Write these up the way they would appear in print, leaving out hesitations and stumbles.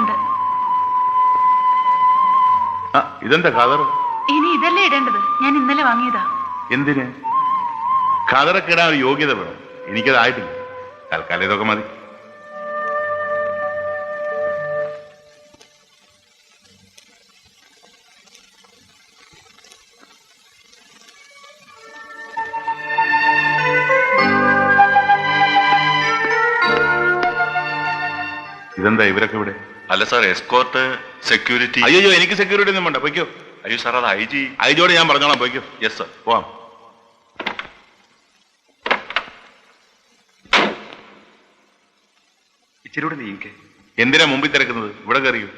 ഉണ്ട്. ഇതെന്താ ഖദർ? ഇനി ഇതല്ലേ ഇടേണ്ടത്? ഞാൻ ഇന്നലെ വാങ്ങിയതാ. എന്തിന്? ഖദറൊക്കെ ഇടാൻ ഒരു യോഗ്യത വേണം. എനിക്കതായിട്ടില്ല. തൽക്കാലം ഇതൊക്കെ മതി. ഇതെന്താ ഇവരൊക്കെ ഇവിടെ? അല്ല സാർ, എസ്കോർട്ട്, സെക്യൂരിറ്റി. അയ്യോ, എനിക്ക് സെക്യൂരിറ്റി ഒന്നും വേണ്ട, പൊയ്ക്കോ. അയ്യോ സാർ, അത് ഐജിയോട് ഞാൻ പറഞ്ഞോളാം, പൊയ്ക്കോ. Yes sir. പോവാം. ഇച്ചിരൂടെ നീങ്ങേ. എന്തിനാ മുമ്പിൽ തിരക്കുന്നത്? ഇവിടെ കയറിയോ?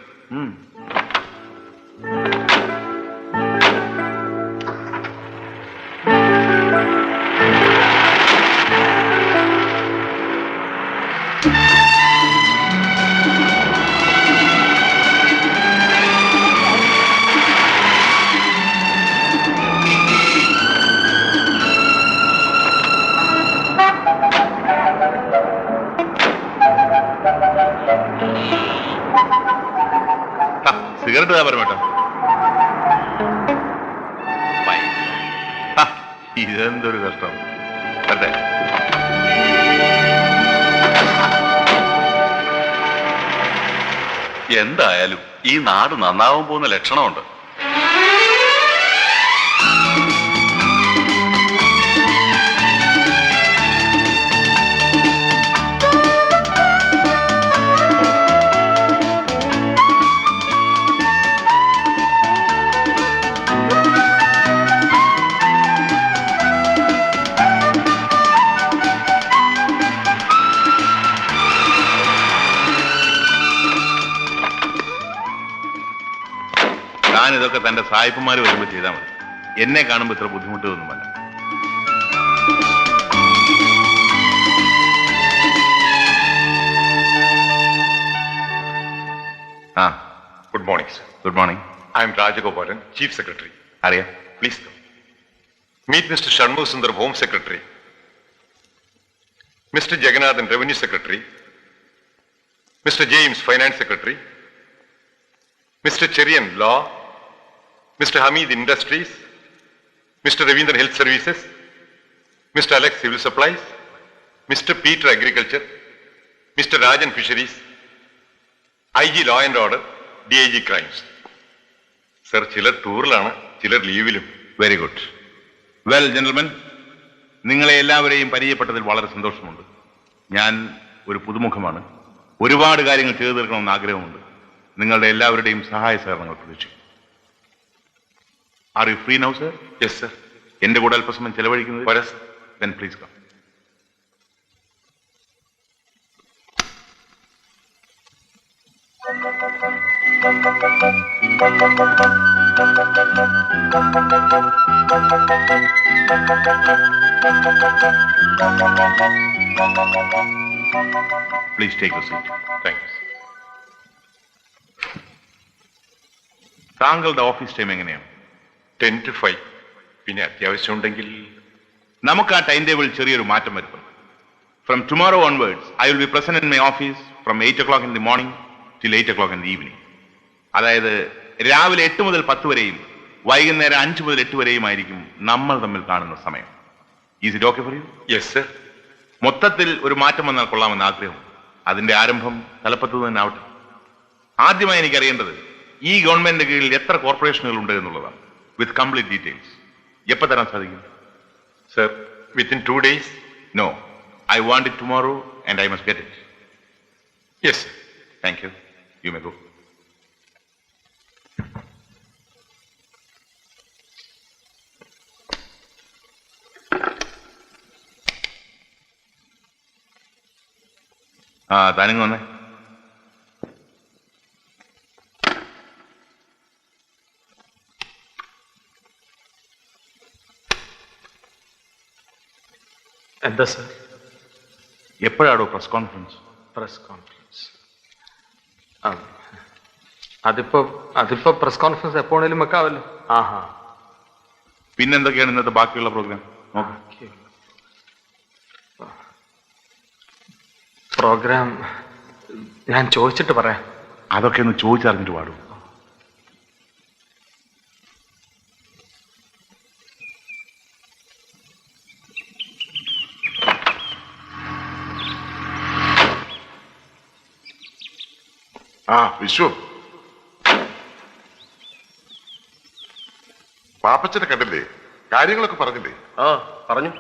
സിഗരറ്റ് താ പരമേട്ടോ. ഇതെന്തൊരു കഷ്ടം. അതെ, എന്തായാലും ഈ നാട് നന്നാവാൻ പോകുന്ന ലക്ഷണമുണ്ട്. ഇതൊക്കെ തന്റെ സായിപ്പന്മാര് വരുമ്പോൾ ചെയ്താൽ മതി. എന്നെ കാണുമ്പോൾ ഇത്ര ബുദ്ധിമുട്ടൊന്നും വേണ്ട. Good morning sir. Good morning. I am Rajagopalan, chief secretary. അറിയാം. Please meet mister Shanmugha Sundar, home secretary. Mister Jagannathan, revenue secretary. Mister James, finance secretary. Mister Cherian, law. Mr. Hamid, Industries. Mr. Ravindran, Health Services. Mr. Alex, Civil Supplies. Mr. Peter, Agriculture. Mr. Rajan, Fisheries. IG, Law and Order. DIG, Crimes. Sir, ചിലർ ടൂറിലാണ്, ചിലർ ലീവിലും. Very good. Well gentlemen, നിങ്ങളെ എല്ലാവരെയും പരിചയപ്പെട്ടതിൽ വളരെ സന്തോഷമുണ്ട്. ഞാൻ ഒരു പുതുമുഖമാണ്. ഒരുപാട് കാര്യങ്ങൾ ചെയ്തു തീർക്കണമെന്ന് ആഗ്രഹമുണ്ട്. നിങ്ങളുടെ എല്ലാവരുടെയും സഹായ സഹകരണങ്ങൾ പ്രതീക്ഷിക്കും. Are you free now, sir? Yes, sir. എന്റെ കൂടെ അല്പസമയം ചെലവഴിക്കുന്നത്? Yes. Then please come. Please take a seat. Thanks. താങ്കളുടെ ഓഫീസ് ടൈം എങ്ങനെയാണ്? 10 to 5. പിന്നെ അത്യാവശ്യം ഉണ്ടെങ്കിൽ നമുക്ക് ആ ടൈം ടേബിൾ ചെറിയൊരു മാറ്റം വരുത്തും. From tomorrow onwards I will be present in my office from 8 o'clock in the morning till 8 o'clock in the evening. അതായത് രാവിലെ 8 മുതൽ 10 വരെയും വൈകുന്നേരം 5 മുതൽ 8 വരെയും ആയിരിക്കും നമ്മൾ തമ്മിൽ കാണുന്ന സമയം. Is it okay for you? Yes sir. മൊത്തത്തിൽ ഒരു മാറ്റം വന്നാൽ കൊള്ളാമെന്ന് ആഗ്രഹം. അതിന്റെ ആരംഭം തലപ്പത്ത് തന്നെ ആവട്ടെ. ആദ്യമായി എനിക്കറിയേണ്ടത് ഈ ഗവൺമെന്റിന്റെ കീഴിൽ എത്ര കോർപ്പറേഷനുകൾ ഉണ്ട് എന്നുള്ളതാണ്. With complete details. എപ്പോൾ തരാൻ സാധിക്കും? Sir, within 2 days? No. I want it tomorrow and I must get it. Yes, sir. Thank you. You may go. താനിങ് വന്നേ. എന്താ സർ? എപ്പോഴാണോ പ്രസ് കോൺഫറൻസ്? പ്രസ് കോൺഫറൻസ് അതിപ്പോ പ്രസ് കോൺഫറൻസ് എപ്പോഴേലും വെക്കാവല്ലോ. ആഹാ, പിന്നെന്തൊക്കെയാണ് ഇന്നത്തെ ബാക്കിയുള്ള പ്രോഗ്രാം? പ്രോഗ്രാം ഞാൻ ചോദിച്ചിട്ട് പറയാം. അതൊക്കെ ഒന്ന് ചോദിച്ചറിഞ്ഞിട്ട് പാടും. ആ വിശ്വം, പാപ്പച്ചനെ കണ്ടില്ലേ? കാര്യങ്ങളൊക്കെ പറഞ്ഞില്ലേ? ആ പറഞ്ഞു.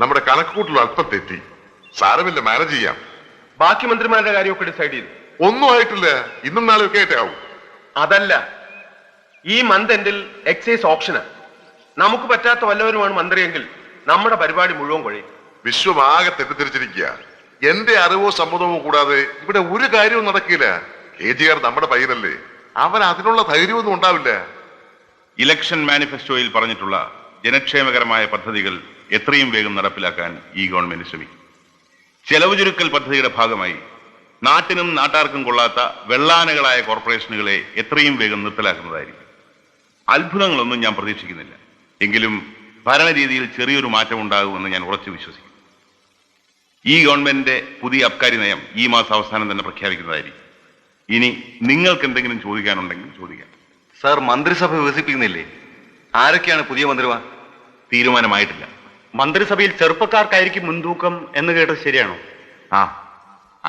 നമ്മുടെ കണക്കുകൂട്ടൽ അല്പം തെറ്റി. സാരമില്ല, മാനേജ് ചെയ്യാം. ബാക്കി മന്ത്രിമാരുടെ കാര്യമൊക്കെ ഡിസൈഡ് ചെയ്തു. ഒന്നും ആയിട്ടില്ല. ഇന്നും നാളെ ഒക്കെ ആയിട്ടേ ആവും. അതല്ല, ഈ മന്ത് എൻഡിൽ എക്സൈസ് ഓപ്ഷന് നമുക്ക് പറ്റാത്ത വല്ലവരുമാണ് മന്ത്രിയെങ്കിൽ നമ്മുടെ പരിപാടി മുഴുവൻ കൊഴയും. വിശ്വം ആകെ തെറ്റിദ്ധരിച്ചിരിക്കുക. എന്റെ അറിവോ സമ്മതമോ കൂടാതെ ഇവിടെ ഒരു കാര്യവും നടക്കില്ല. KGR നമ്മുടെ പയ്യനല്ലേ, അവൻ അതിനുള്ള ധൈര്യമൊന്നും ഉണ്ടാവില്ല. ഇലക്ഷൻ മാനിഫെസ്റ്റോയിൽ പറഞ്ഞിട്ടുള്ള ജനക്ഷേമകരമായ പദ്ധതികൾ എത്രയും വേഗം നടപ്പിലാക്കാൻ ഈ ഗവൺമെന്റ് ശ്രമിക്കും. ചെലവ് ചുരുക്കൽ പദ്ധതിയുടെ ഭാഗമായി നാട്ടിനും നാട്ടാർക്കും കൊള്ളാത്ത വെള്ളാനകളായ കോർപ്പറേഷനുകളെ എത്രയും വേഗം നിർത്തലാക്കുന്നതായിരിക്കും. അത്ഭുതങ്ങളൊന്നും ഞാൻ പ്രതീക്ഷിക്കുന്നില്ല. എങ്കിലും ഭരണരീതിയിൽ ചെറിയൊരു മാറ്റം ഉണ്ടാകുമെന്ന് ഞാൻ ഉറച്ചു വിശ്വസിക്കുന്നു. ഈ ഗവൺമെന്റിന്റെ പുതിയ അബ്കാരി നയം ഈ മാസം അവസാനം തന്നെ പ്രഖ്യാപിക്കുന്നതായിരിക്കും. ഇനി നിങ്ങൾക്ക് എന്തെങ്കിലും ചോദിക്കാനുണ്ടെങ്കിൽ ചോദിക്കാം. സാർ, മന്ത്രിസഭ വികസിപ്പിക്കുന്നില്ലേ? ആരൊക്കെയാണ് പുതിയ മന്ത്രിമാർ? തീരുമാനമായിട്ടില്ല. മന്ത്രിസഭയിൽ ചെറുപ്പക്കാർക്കായിരിക്കും മുൻതൂക്കം എന്ന് കേട്ടത് ശരിയാണോ? ആ,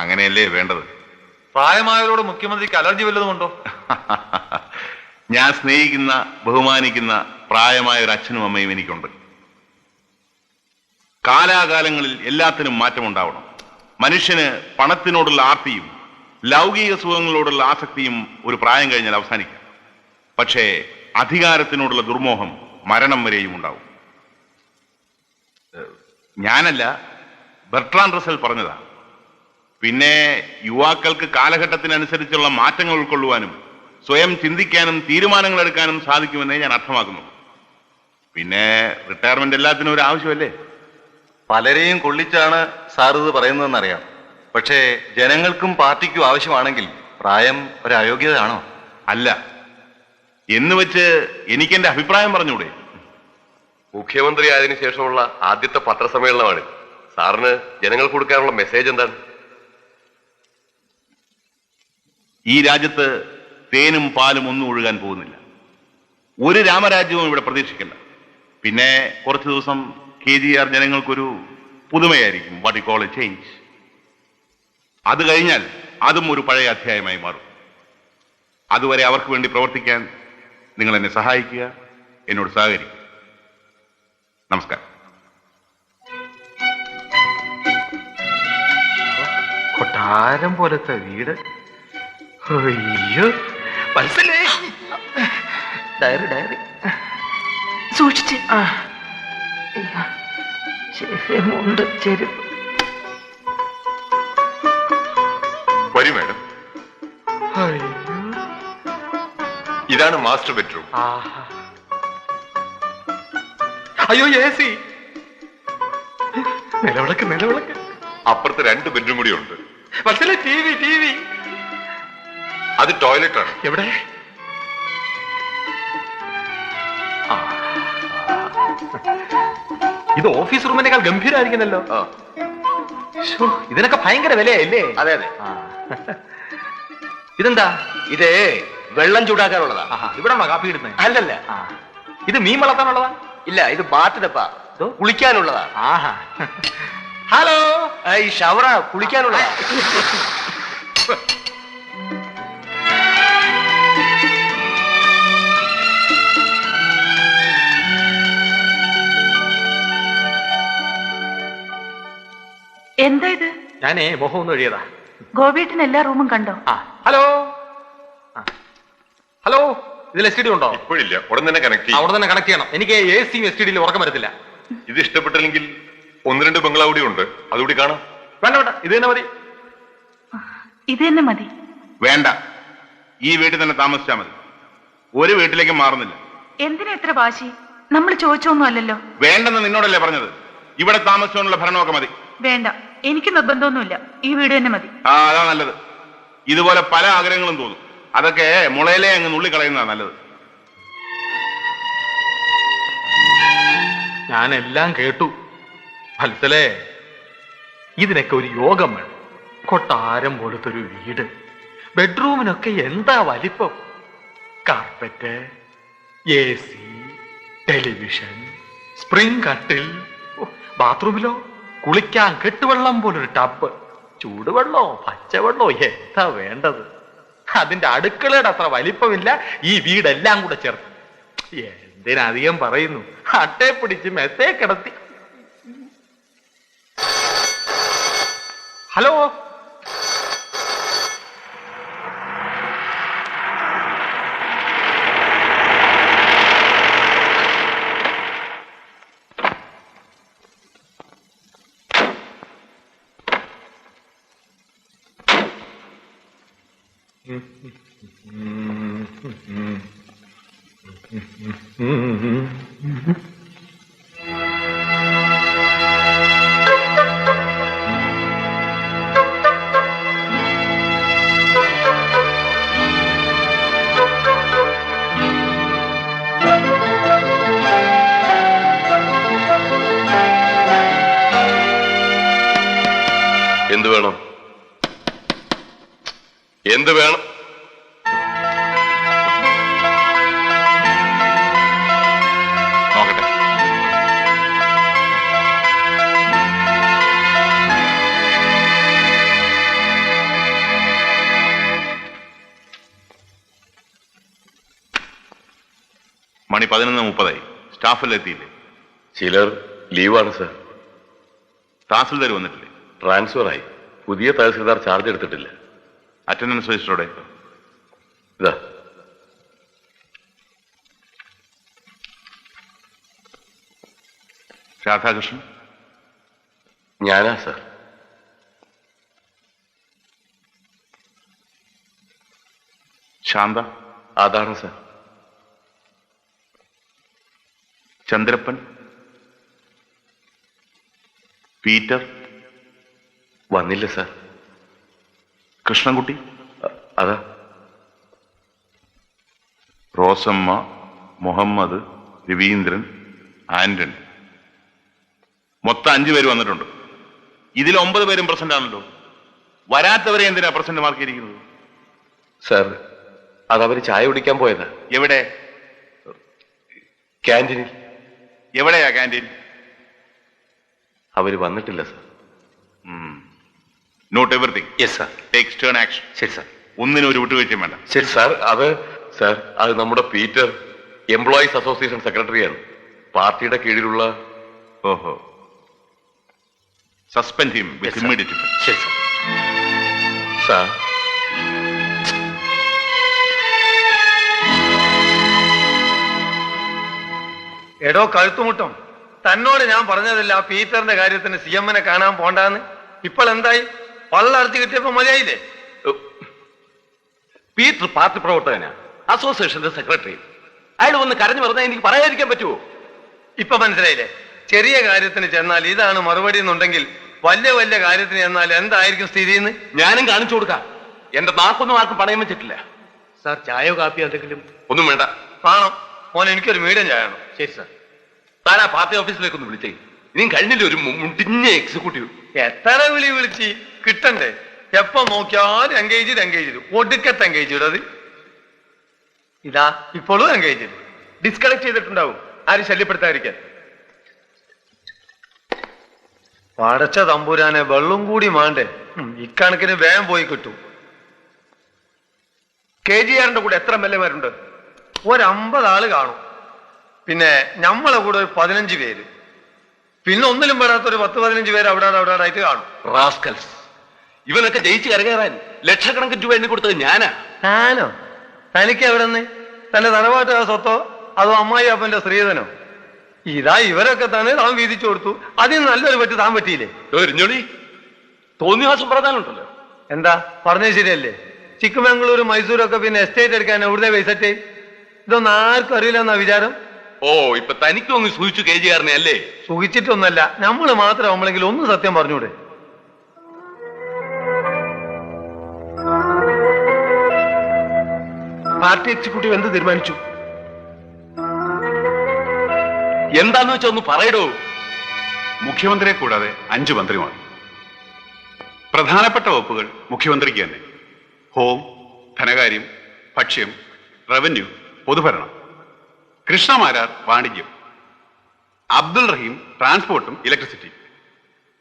അങ്ങനെയല്ലേ വേണ്ടത്. പ്രായമായവരോട് മുഖ്യമന്ത്രിക്ക് അലർജി വല്ലതുമുണ്ടോ? ഞാൻ സ്നേഹിക്കുന്ന ബഹുമാനിക്കുന്ന പ്രായമായ ഒരു അച്ഛനും അമ്മയും എനിക്കുണ്ട്. കാലാകാലങ്ങളിൽ എല്ലാത്തിനും മാറ്റമുണ്ടാവണം. മനുഷ്യന് പണത്തിനോടുള്ള ആർത്തിയും ലൗകിക സുഖങ്ങളോടുള്ള ആസക്തിയും ഒരു പ്രായം കഴിഞ്ഞാൽ അവസാനിക്കാം. പക്ഷേ അധികാരത്തിനോടുള്ള ദുർമോഹം മരണം വരെയും ഉണ്ടാവും. ഞാനല്ല, ബെർട്രാൻ റസൽ പറഞ്ഞതാ. പിന്നെ യുവാക്കൾക്ക് കാലഘട്ടത്തിനനുസരിച്ചുള്ള മാറ്റങ്ങൾ ഉൾക്കൊള്ളുവാനും സ്വയം ചിന്തിക്കാനും തീരുമാനങ്ങൾ എടുക്കാനും സാധിക്കുമെന്നേ ഞാൻ അർത്ഥമാക്കുന്നു. പിന്നെ റിട്ടയർമെന്റ് എല്ലാത്തിനും ഒരു ആവശ്യമല്ലേ? പലരെയും കൊള്ളിച്ചാണ് സാർ ഇത് പറയുന്നതെന്നറിയാം. പക്ഷേ ജനങ്ങൾക്കും പാർട്ടിക്കും ആവശ്യമാണെങ്കിൽ പ്രായം ഒരു അയോഗ്യതയാണോ? അല്ല എന്ന് വെച്ച് എനിക്കെന്റെ അഭിപ്രായം പറഞ്ഞൂടെ? മുഖ്യമന്ത്രി ആയതിനു ശേഷമുള്ള ആദ്യത്തെ പത്രസമ്മേളനമാണ്. സാറിന് ജനങ്ങൾക്ക് കൊടുക്കാനുള്ള മെസ്സേജ് എന്താണ്? ഈ രാജ്യത്ത് തേനും പാലും ഒന്നും ഒഴുകാൻ പോകുന്നില്ല. ഒരു രാമരാജ്യവും ഇവിടെ പ്രതീക്ഷിക്കില്ല. പിന്നെ കുറച്ചു ദിവസം KGR ജനങ്ങൾക്കൊരു പുതുമയായിരിക്കും. What you call a change. അത് കഴിഞ്ഞാൽ അതും ഒരു പഴയ അധ്യായമായി മാറും. അതുവരെ അവർക്ക് വേണ്ടി പ്രവർത്തിക്കാൻ നിങ്ങൾ എന്നെ സഹായിക്കുക, എന്നോട് സഹകരിക്കുക. നമസ്കാരം. കൊട്ടാരം പോലത്തെ വീട്. അയ്യോ, മനസ്സിലേ. ഡയറി ഡയറി സൂക്ഷിച്ച്. ഉണ്ട് ചെരുപ്പ്. വരൂ മാഡം. അയ്യോ, ഇതാണ് മാസ്റ്റർ ബെഡ്റൂം. ആഹാ. അയ്യോ, AC. നിലവിളക്ക് നിലവിളക്ക്. അപ്പുറത്ത് 2 ബെഡ്റൂം കൂടി ഉണ്ട്. മനസ്സിലെ TV. അത് ടോയ്ലറ്റ് ആണ്. എവിടെ? ഇത് ഓഫീസ് റൂമിനേക്കാൾ ഗംഭീരമായിരിക്കുന്നല്ലോ. ഇതിനൊക്കെ ഭയങ്കര വിലയല്ലേ? അതെ അതെ. ഇതെന്താ? ഇത് വെള്ളം ചൂടാക്കാനുള്ളതാ. ഇവിടെയാണോ കാപ്പി ഇടുന്നത്? അല്ലല്ല, ഇത് മീൻ വളർത്താനുള്ളതാ? ഇല്ല, ഇത് ബാത്തിടപ്പാ, കുളിക്കാനുള്ളതാ. ആഹാ. ഹലോ, ഈ ഷവറ കുളിക്കാനുള്ളതാ. എന്താ ഇത്? ഞാനേ മുഖം ഒന്ന് എഴുതിയതാ. ഗോപിയേട്ടൻ എല്ലാ റൂമും കണ്ടോ? ഹലോ ഹലോ, ഇതിൽ STD ഉണ്ടോ? ഇപ്പോഴില്ല, ഉടൻ തന്നെ കണക്ട് ചെയ്യും. അവിടെ തന്നെ കണക്ട് ചെയ്യണം. എനിക്ക് AC STD ഉറക്കം വരത്തില്ല. ഇത് ഇഷ്ടപ്പെട്ടില്ലെങ്കിൽ 1-2 ബംഗ്ലാവ് കൂടി ഉണ്ട്, അതുകൂടി കാണാം. വേണ്ട വേണ്ട, ഇത് തന്നെ മതി. ഇത് തന്നെ മതി. വേണ്ട, ഈ വീട്ടിൽ തന്നെ താമസിച്ചാൽ മതി. ഒരു വീട്ടിലേക്ക് മാറുന്നില്ല. എന്തിനാ എത്ര വാശി? നമ്മൾ ചോദിച്ചൊന്നും അല്ലല്ലോ. വേണ്ടെന്ന് നിന്നോടല്ലേ പറഞ്ഞത്? ഇവിടെ താമസിച്ചുകൊണ്ടുള്ള ഭരണമൊക്കെ മതി. വേണ്ട, എനിക്ക് നിർബന്ധമൊന്നുമില്ല. ഈ വീട് തന്നെ മതി. അതാ നല്ലത്. ഇതുപോലെ പല ആഗ്രഹങ്ങളും തോന്നും. അതൊക്കെ മുളയിലെ അങ്ങ് നുള്ളിക്കളയുന്നതാ നല്ലത്. ഞാനെല്ലാം കേട്ടു. വത്സലേ, ഇതിനൊക്കെ ഒരു യോഗം വേണം. കൊട്ടാരം പോലത്തെ ഒരു വീട്, ബെഡ്റൂമിനൊക്കെ എന്താ വലിപ്പം. കാർപ്പറ്റ്, AC, ടെലിവിഷൻ, സ്പ്രിംഗ് കട്ടിൽ. ബാത്റൂമിലോ കുളിക്കാൻ കെട്ടുവെള്ളം പോലൊരു ടബ്. ചൂടുവെള്ളോ പച്ചവെള്ളോ എന്താ വേണ്ടത്. അതിന്റെ അടുക്കളയുടെ അത്ര വലിപ്പമില്ല ഈ വീടെല്ലാം കൂടെ ചേർത്ത്. എന്തിനധികം പറയുന്നു, അട്ടേ പിടിച്ച് മെത്തേ കിടത്തി. ഹലോ, എന്ത് വേണം? എന്ത് വേണം? നോക്കട്ടെ. മണി 11:30. സ്റ്റാഫെല്ലാം എത്തിയില്ലേ? ചിലർ ലീവാണ് സർ. തഹസിൽദാർ വന്നിട്ടില്ലേ? ട്രാൻസ്ഫർ ആയി. പുതിയ തഹസിൽദാർ ചാർജ് എടുത്തിട്ടില്ല. അറ്റൻഡൻസ് രജിസ്റ്ററോടെ ഇതാ. രാധാകൃഷ്ണൻ. ഞാനാ സർ. ശാന്ത. അതാണ് സർ. ചന്ദ്രപ്പൻ. പീറ്റർ. വന്നില്ല സർ. കൃഷ്ണൻകുട്ടി. അതാ. റോസമ്മ, മുഹമ്മദ്, രവീന്ദ്രൻ, ആന്റണി. മൊത്തം 5 പേര് വന്നിട്ടുണ്ട്. ഇതിൽ 9 പേരും പ്രസന്റ് ആണല്ലോ. വരാത്തവരെ എന്തിനാ പ്രസന്റ് മാർക്കിയിരിക്കുന്നത്? സർ, അതവര് ചായ കുടിക്കാൻ പോയതാ. എവിടെ? ക്യാൻറ്റീനിൽ. എവിടെയാ ക്യാൻറ്റീൻ? അവര് വന്നിട്ടില്ല sir. Not everything. Yes sir. Take stern action. ശരി സർ. ഒന്നിനും ഒരു വിട്ടുവീഴ്ചയും വേണ്ട. ശരി സാർ. അത് നമ്മുടെ പീറ്റർ എംപ്ലോയീസ് അസോസിയേഷൻ സെക്രട്ടറിയാണ്. പാർട്ടിയുടെ കീഴിലുള്ള. ഓഹോ. Suspend him with immediate effect. ശരി സാർ. സാർ, എടോ കഴുത്തുമുട്ടം, തന്നോട് ഞാൻ പറഞ്ഞതല്ല ആ പീറ്ററിന്റെ കാര്യത്തിന് CM-നെ കാണാൻ പോണ്ടാന്ന്. ഇപ്പോൾ എന്തായി? പള്ളർത്തി കിട്ടിയപ്പോ മതിയായില്ലേ? പീറ്റർ പാർട്ടി പ്രവർത്തകനാ, അസോസിയേഷന്റെ സെക്രട്ടറി. അയാൾ വന്ന് കരഞ്ഞു പറഞ്ഞാൽ എനിക്ക് പറയാതിരിക്കാൻ പറ്റുമോ? ഇപ്പൊ മനസ്സിലായില്ലേ? ചെറിയ കാര്യത്തിന് ചെന്നാൽ ഇതാണ് മറുപടി എന്നുണ്ടെങ്കിൽ വലിയ വലിയ കാര്യത്തിന് ചെന്നാൽ എന്തായിരിക്കും സ്ഥിതി എന്ന് ഞാനും കാണിച്ചു കൊടുക്കാം. എന്റെ നാക്കൊന്നും ആർക്കും പണയം വെച്ചിട്ടില്ല. സാർ ചായയോ കാപ്പിയോ എന്തെങ്കിലും? ഒന്നും വേണ്ട. കാണാം. മോനെ, എനിക്കൊരു മീഡിയം ചായണം. ശരി സാർ. താൻ ആ പാർട്ടി ഓഫീസിലേക്കൊന്ന് വിളിച്ചേ. ഇനിയും കഴിഞ്ഞില്ല ഒരു മുട്ടിഞ്ഞ എക്സിക്യൂട്ടീവ്. എത്ര വിളിച്ച് കിട്ടണ്ടേ? എപ്പോ നോക്കിയാലും എൻഗേജ് ഒടുക്കത്തെ എൻഗേജ് ഇടത്. ഇതാ ഇപ്പോഴും എൻഗേജ്. ഡിസ്കണക്ട് ചെയ്തിട്ടുണ്ടാവും ആരും ശല്യപ്പെടുത്താതിരിക്കാൻ. പടച്ച തമ്പുരാനെ, വെള്ളം കൂടി മാണ്ടേ. ഇക്കണക്കിന് വേഗം പോയി കിട്ടും. KGR-ന്റെ കൂടെ എത്ര MLA മാരുണ്ട്? 50 ആള് കാണും. പിന്നെ നമ്മളെ കൂടെ ഒരു 15 പേര്. പിന്നെ ഒന്നിലും പെടാത്തൊരു 10-15 പേര് അവിടെ ആയിട്ട് കാണും. റാസ്കൽസ്. ഇവനൊക്കെ ജയിച്ച് കരകയറാൻ ലക്ഷക്കണക്കിന് രൂപ എണ്ണി കൊടുത്തത് ഞാനാ. ഞാനോ? തനിക്ക് എവിടെ നിന്ന്? തന്റെ തറവാട്ട് സ്വത്തോ അതോ അമ്മായി അപ്പന്റെ സ്ത്രീധനോ? ഇതാ ഇവരൊക്കെ തന്നെ താൻ വീതിച്ചു കൊടുത്തു. അതിന് നല്ലൊരു പറ്റി താൻ പറ്റിയില്ലേ? എറിഞ്ഞോളി. തോന്നിവാസം പറഞ്ഞാലുണ്ടല്ലോ. എന്താ പറഞ്ഞത് ശരിയല്ലേ? ചിക്കമംഗളൂര്, മൈസൂരൊക്കെ പിന്നെ എസ്റ്റേറ്റ് എടുക്കാൻ എവിടുത്തെ പൈസറ്റ്? ഇതൊന്നും ആർക്കും അറിയില്ല എന്നാ വിചാരം. ഓ, ഇപ്പൊ തനിക്കൊന്ന് സൂചിച്ചു KGR-നെ അല്ലേ? സുഖിച്ചിട്ടൊന്നല്ല, നമ്മള് മാത്രം നമ്മളെങ്കിലും ഒന്ന് സത്യം പറഞ്ഞൂടെ? പാർട്ടി എക്സിക്യൂട്ടീവ് എന്ത് തീരുമാനിച്ചു? എന്താന്ന് വെച്ചാ ഒന്ന് പറയടോ. മുഖ്യമന്ത്രിയെ കൂടാതെ 5 മന്ത്രിമാർ. പ്രധാനപ്പെട്ട വകുപ്പുകൾ മുഖ്യമന്ത്രിക്ക് തന്നെ. ഹോം, ധനകാര്യം, ഭക്ഷ്യം, റവന്യൂ, പൊതുഭരണം. കൃഷ്ണമാരാർ വാണിജ്യം, അബ്ദുൾ റഹീം ട്രാൻസ്പോർട്ടും ഇലക്ട്രിസിറ്റി,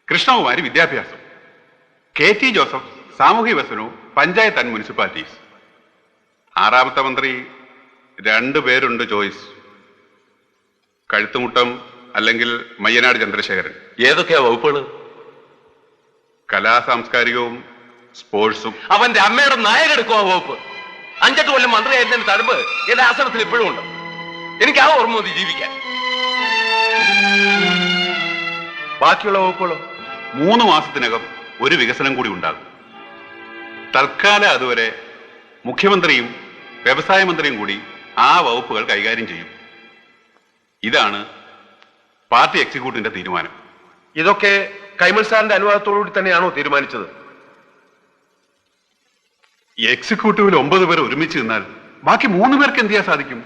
കൃഷ്ണകുമാരി വിദ്യാഭ്യാസം, KT ജോസഫ് സാമൂഹ്യ വികസനവും പഞ്ചായത്ത് ആൻഡ് മുനിസിപ്പാലിറ്റീസ്. ആറാമത്തെ മന്ത്രി 2 പേരുണ്ട് ചോയ്സ്. കഴുത്തുമുട്ടം അല്ലെങ്കിൽ മയ്യനാട് ചന്ദ്രശേഖരൻ. ഏതൊക്കെയാ വകുപ്പുകൾ? കലാ സാംസ്കാരികവും സ്പോർട്സും. അവന്റെ അമ്മയുടെ നായരെടുക്കുക വകുപ്പ്. 5-8 കൊല്ലം മന്ത്രിയായിരുന്നതിന് തടുപ്പ് എന്റെ ആസനത്തിൽ ഇപ്പോഴും ഉണ്ട്. എനിക്ക് ആ ഓർമ്മ മതി ജീവിക്കാൻ. ബാക്കിയുള്ള വകുപ്പുകളോ? 3 മാസത്തിനകം ഒരു വികസനം കൂടി ഉണ്ടാകും. തൽക്കാലം അതുവരെ മുഖ്യമന്ത്രിയും വ്യവസായ മന്ത്രിയും കൂടി ആ വകുപ്പുകൾ കൈകാര്യം ചെയ്യും. ഇതാണ് പാർട്ടി എക്സിക്യൂട്ടീവിന്റെ തീരുമാനം. ഇതൊക്കെ കൈമൾ സാറിന്റെ അനുവാദത്തോടുകൂടി തന്നെയാണോ തീരുമാനിച്ചത്? എക്സിക്യൂട്ടീവിൽ 9 പേർ ഒരുമിച്ച് നിന്നാൽ ബാക്കി 3 പേർക്ക് എന്ത് ചെയ്യാൻ സാധിക്കും?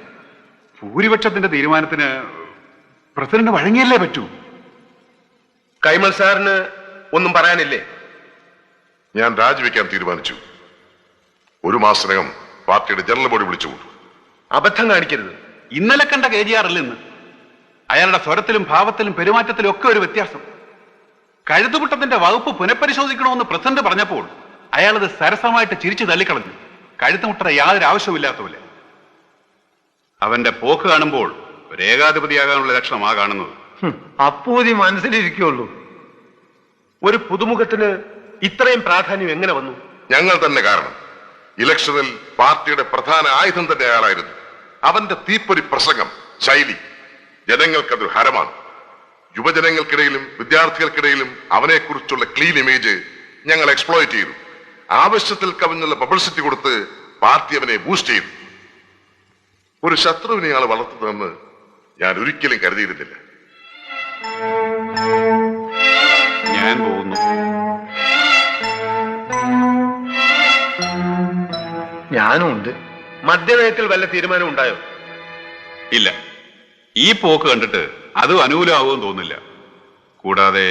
ഭൂരിപക്ഷത്തിന്റെ തീരുമാനത്തിന് പ്രസിഡന്റ് വഴങ്ങിയല്ലേ പറ്റൂ. കൈമൾ സാറിന് ഒന്നും പറയാനില്ലേ? ഞാൻ രാജിവെക്കാൻ തീരുമാനിച്ചു. 1 മാസത്തിനകം പാർട്ടിയുടെ ജനറൽ ബോഡി വിളിച്ചുകൂട്ടും. അബദ്ധം കാണിക്കരുത്. ഇന്നലെ കണ്ട KGR അല്ല ഇന്ന്. അയാളുടെ സ്വരത്തിലും ഭാവത്തിലും പെരുമാറ്റത്തിലും ഒക്കെ ഒരു വ്യത്യാസം. കഴുത്തുമുട്ടത്തിന്റെ വകുപ്പ് പുനഃപരിശോധിക്കണമെന്ന് പ്രസിഡന്റ് പറഞ്ഞപ്പോൾ അയാളത് സരസമായിട്ട് ചിരിച്ചു തള്ളിക്കളഞ്ഞു. കഴുത്തുമുട്ട യാതൊരു ആവശ്യമില്ലാത്തപോലെ. അവന്റെ പോക്ക് കാണുമ്പോൾ ഒരു ഏകാധിപതിയാകാനുള്ള ലക്ഷണമാ കാണുന്നത്. അപ്പൂതി മനസ്സിലിരിക്കുള്ളൂ. ഒരു പുതുമുഖത്തിന് ഇത്രയും പ്രാധാന്യം എങ്ങനെ വന്നു? ഞങ്ങൾ തന്നെ കാരണം. ഇലക്ഷനിൽ പാർട്ടിയുടെ പ്രധാന ആയുധം തന്നെ അയാളായിരുന്നു. അവന്റെ തീപ്പൊരി പ്രസംഗം, ശൈലി ജനങ്ങൾക്കതൊരു ഹരമാണ്. യുവജനങ്ങൾക്കിടയിലും വിദ്യാർത്ഥികൾക്കിടയിലും അവനെക്കുറിച്ചുള്ള ക്ലീൻ ഇമേജ് ഞങ്ങൾ എക്സ്പ്ലോയിറ്റ് ചെയ്തു. ആവശ്യത്തിൽ കവിഞ്ഞുള്ള പബ്ലിസിറ്റി കൊടുത്ത് പാർട്ടി അവനെ ബൂസ്റ്റ് ചെയ്തു. ഒരു ശത്രുവിനെ ആൾ വളർത്തുന്നതെന്ന് ഞാൻ ഒരിക്കലും കരുതിയിരുന്നില്ല. ഞാൻ പോകുന്നു. ഞാനും ഉണ്ട്. മദ്യനയത്തിൽ വല്ല തീരുമാനം ഉണ്ടായോ? ഇല്ല. ഈ പോക്ക് കണ്ടിട്ട് അതും അനുകൂലമാകുമെന്ന് തോന്നുന്നില്ല. കൂടാതെ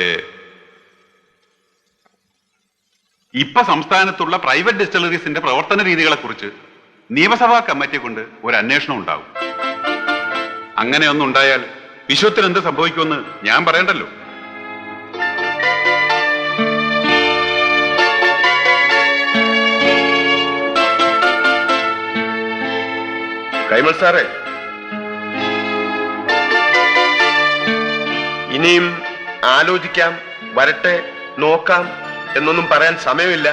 ഇപ്പൊ സംസ്ഥാനത്തുള്ള പ്രൈവറ്റ് ഡിസ്റ്റിലറീസിന്റെ പ്രവർത്തന രീതികളെ കുറിച്ച് നിയമസഭാ കമ്മിറ്റി കൊണ്ട് ഒരു അന്വേഷണം ഉണ്ടാവും. അങ്ങനെ ഒന്നുണ്ടായാൽ വിശ്വത്തിന് എന്ത് സംഭവിക്കുമെന്ന് ഞാൻ പറയണ്ടല്ലോ. കൈമൾ സാറേ, ഇനിയും ആലോചിക്കാം, വരട്ടെ, നോക്കാം എന്നൊന്നും പറയാൻ സമയമില്ല.